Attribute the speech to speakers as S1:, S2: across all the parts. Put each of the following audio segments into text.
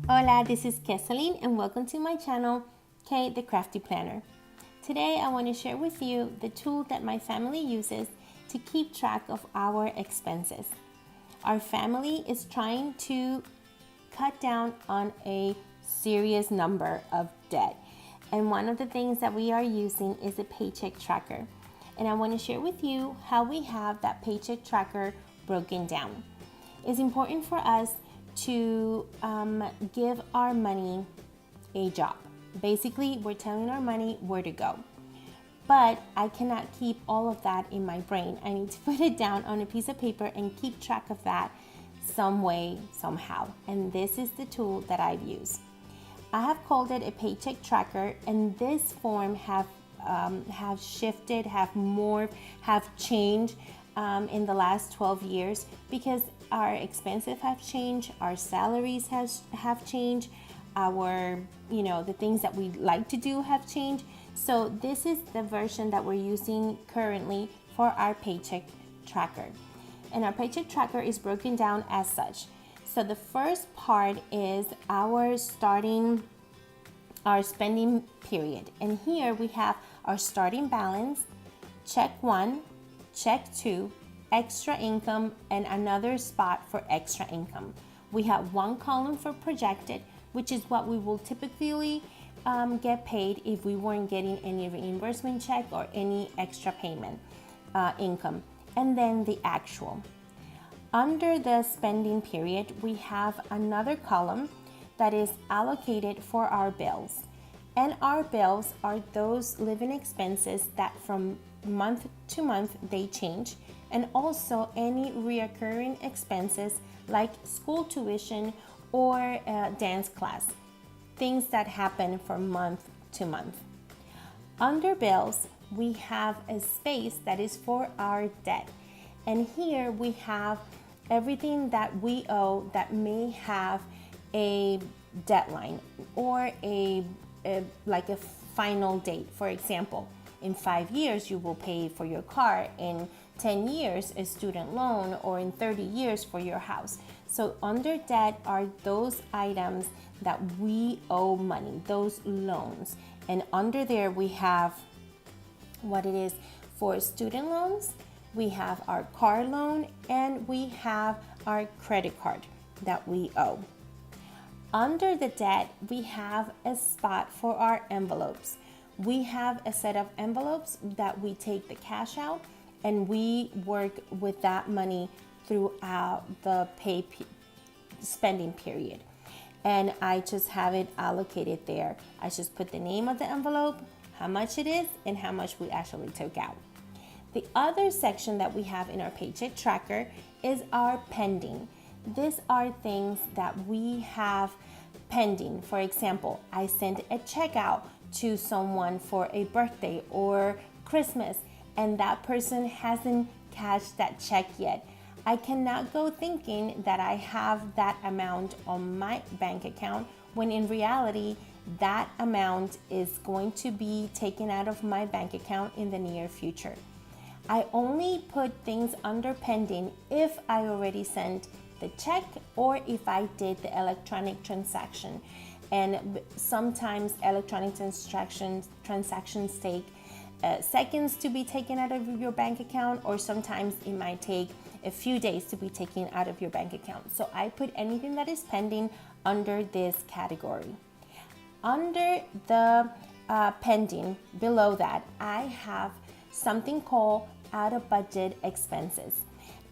S1: Hola, this is Kesaline and welcome to my channel, Kay the Crafty Planner. Today I want to share with you the tool that my family uses to keep track of our expenses. Our family is trying to cut down on a serious number of debt. And one of the things that we are using is a Paycheck Tracker. And I want to share with you how we have that Paycheck Tracker broken down. It's important for us to give our money a job. Basically, we're telling our money where to go. But I cannot keep all of that in my brain. I need to put it down on a piece of paper and keep track of that some way, somehow. And this is the tool that I've used. I have called it a Paycheck Tracker, and this form have shifted, have morphed, have changed in the last 12 years because our expenses have changed, our salaries have changed, our, the things that we like to do have changed. So this is the version that we're using currently for our Paycheck Tracker. And our Paycheck Tracker is broken down as such. So the first part is our spending period. And here we have our starting balance, check 1, check 2, extra income, and another spot for extra income. We have one column for projected, which is what we will typically get paid if we weren't getting any reimbursement check or any extra payment income, and then the actual. Under the spending period, we have another column that is allocated for our bills. And our bills are those living expenses that from month to month they change, and also any reoccurring expenses like school tuition or dance class, things that happen from month to month. Under bills, we have a space that is for our debt. And here we have everything that we owe that may have a deadline or like a final date. For example, in 5 years, you will pay for your car. In 10 years, a student loan, or in 30 years for your house. So under debt are those items that we owe money, those loans. And under there, we have what it is for student loans. We have our car loan, and we have our credit card that we owe. Under the debt, we have a spot for our envelopes. We have a set of envelopes that we take the cash out, and we work with that money throughout the spending period. And I just have it allocated there. I just put the name of the envelope, how much it is, and how much we actually took out. The other section that we have in our Paycheck Tracker is our pending. These are things that we have pending. For example, I sent a check out to someone for a birthday or Christmas, and that person hasn't cashed that check yet. I cannot go thinking that I have that amount on my bank account when in reality that amount is going to be taken out of my bank account in the near future. I only put things under pending if I already sent the check or if I did the electronic transaction. And sometimes electronic transactions take seconds to be taken out of your bank account, or sometimes it might take a few days to be taken out of your bank account. So I put anything that is pending under this category. Under the pending, below that, I have something called out-of-budget expenses.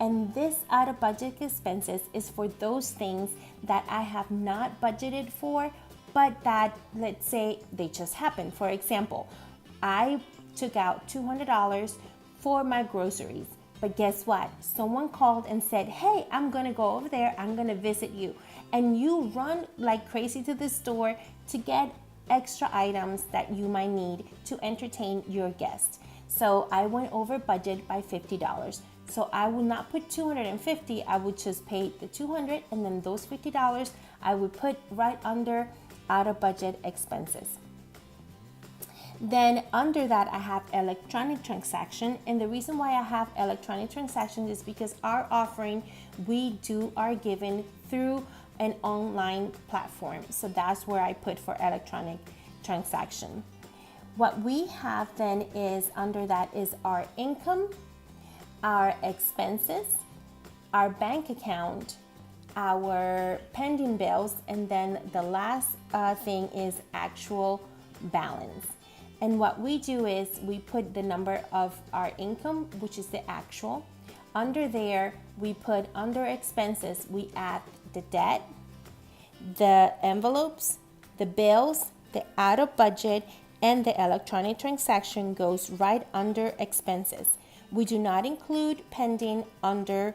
S1: And this out-of-budget expenses is for those things that I have not budgeted for, but that, let's say, they just happened. For example, I took out $200 for my groceries. But guess what? Someone called and said, hey, I'm gonna go over there, I'm gonna visit you. And you run like crazy to the store to get extra items that you might need to entertain your guests. So I went over budget by $50. So I would not put $250, I would just pay the $200, and then those $50 I would put right under out of budget expenses. Then under that, I have electronic transaction. And the reason why I have electronic transactions is because our offering, we do our giving through an online platform. So that's where I put for electronic transaction. What we have then is under that is our income, our expenses, our bank account, our pending bills, and then the last thing is actual balance. And what we do is we put the number of our income, which is the actual. Under there, we put under expenses, we add the debt, the envelopes, the bills, the out of budget, and the electronic transaction goes right under expenses. We do not include pending under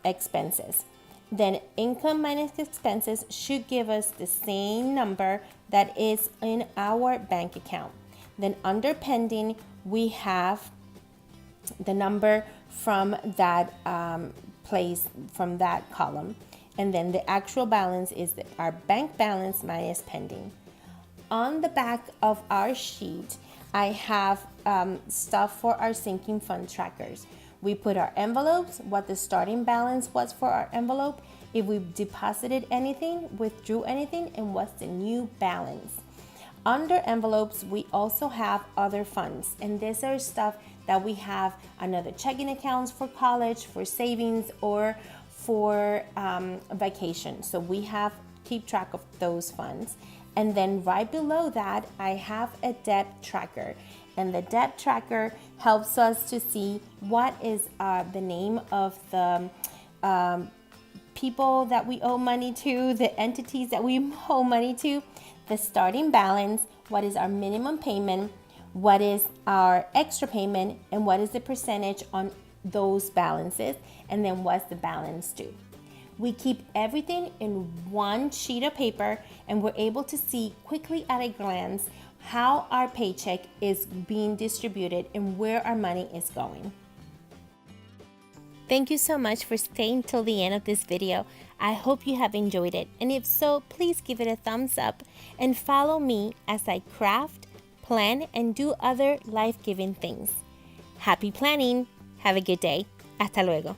S1: expenses. Then income minus expenses should give us the same number that is in our bank account. Then under pending, we have the number from that place, from that column. And then the actual balance is our bank balance minus pending. On the back of our sheet, I have stuff for our sinking fund trackers. We put our envelopes, what the starting balance was for our envelope, if we deposited anything, withdrew anything, and what's the new balance. Under envelopes, we also have other funds, and these are stuff that we have another checking accounts for college, for savings, or for vacation. So we have keep track of those funds. And then right below that, I have a debt tracker. And the debt tracker helps us to see what is the name of the people that we owe money to, the entities that we owe money to, the starting balance, what is our minimum payment, what is our extra payment, and what is the percentage on those balances, and then what's the balance due. We keep everything in one sheet of paper, and we're able to see quickly at a glance how our paycheck is being distributed and where our money is going. Thank you so much for staying till the end of this video. I hope you have enjoyed it, and if so, please give it a thumbs up and follow me as I craft, plan, and do other life-giving things. Happy planning! Have a good day. Hasta luego.